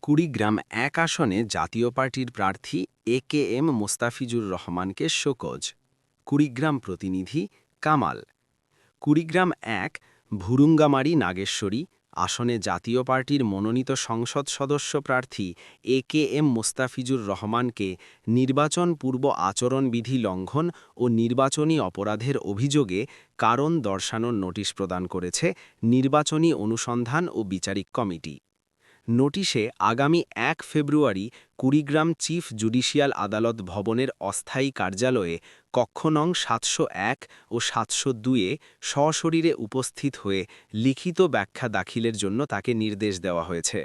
কুড়িগ্রাম এক আসনে জাতীয় পার্টির প্রার্থী একেএম মোস্তাফিজুর রহমানকে শোকজ। কুড়িগ্রাম প্রতিনিধি কামাল। কুড়িগ্রাম এক ভুরুঙ্গামারী নাগেশ্বরী আসনে জাতীয় পার্টির মনোনীত সংসদ সদস্য প্রার্থী একেএম মোস্তাফিজুর রহমানকে নির্বাচন পূর্ব আচরণবিধি লঙ্ঘন ও নির্বাচনী অপরাধের অভিযোগে কারণ দর্শানোর নোটিশ প্রদান করেছে নির্বাচনী অনুসন্ধান ও বিচারিক কমিটি। নোটিশে আগামী ১ ফেব্রুয়ারি কুড়িগ্রাম চিফ জুডিশিয়াল আদালত ভবনের অস্থায়ী কার্যালয়ে কক্ষ নং ৭০১ ও ৭০২-এ সশরীরে উপস্থিত হয়ে লিখিত ব্যাখ্যা দাখিলের জন্য তাকে নির্দেশ দেওয়া হয়েছে।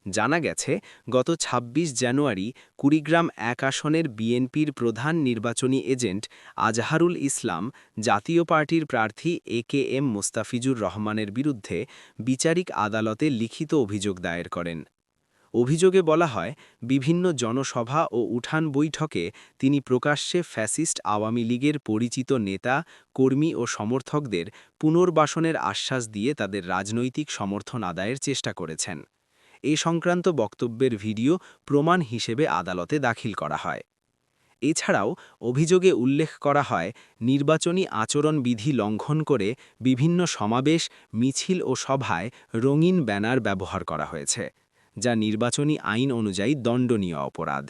জানা গেছে, গত ২৬ জানুয়ারি কুড়িগ্রাম এক আসনের বিএনপির প্রধান নির্বাচনী এজেন্ট আজহারুল ইসলাম জাতীয় পার্টির প্রার্থী একেএম মোস্তাফিজুর রহমানের বিরুদ্ধে বিচারিক আদালতে লিখিত অভিযোগ দায়ের করেন। অভিযোগে বলা হয়, বিভিন্ন জনসভা ও উঠান বৈঠকে তিনি প্রকাশ্যে ফ্যাসিস্ট আওয়ামী লীগের পরিচিত নেতা, কর্মী ও সমর্থকদের পুনর্বাসনের আশ্বাস দিয়ে তাদের রাজনৈতিক সমর্থন আদায়ের চেষ্টা করেছেন। এ সংক্রান্ত বক্তব্যের ভিডিও প্রমাণ হিসেবে আদালতে দাখিল করা হয়। এছাড়াও অভিযোগে উল্লেখ করা হয়, নির্বাচনী আচরণবিধি লঙ্ঘন করে বিভিন্ন সমাবেশ, মিছিল ও সভায় রঙিন ব্যানার ব্যবহার করা হয়েছে, যা নির্বাচনী আইন অনুযায়ী দণ্ডনীয় অপরাধ।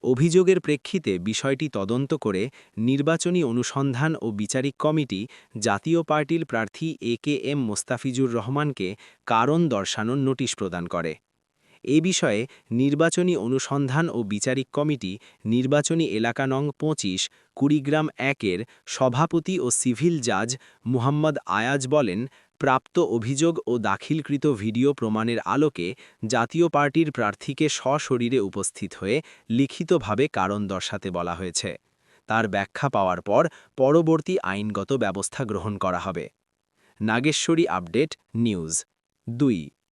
অভিযোগের প্রেক্ষিতে বিষয়টি তদন্ত করে নির্বাচনী অনুসন্ধান ও বিচারিক কমিটি জাতীয় পার্টির প্রার্থী একেএম মোস্তাফিজুর রহমানকে কারণ দর্শানোর নোটিশ প্রদান করে। এ বিষয়ে নির্বাচনী অনুসন্ধান ও বিচারিক কমিটি নির্বাচনী এলাকা নং ২৫ কুড়িগ্রাম ১-এর সভাপতি ও সিভিল জাজ মুহাম্মদ আয়াজ বলেন, প্রাপ্ত অভিযোগ ও দাখিলকৃত ভিডিও প্রমাণের আলোকে জাতীয় পার্টির প্রার্থীকে সশরীরে উপস্থিত হয়ে লিখিতভাবে কারণ দর্শাতে বলা হয়েছে। তার ব্যাখ্যা পাওয়ার পর পরবর্তী আইনগত ব্যবস্থা গ্রহণ করা হবে। Nageshwari update news ২।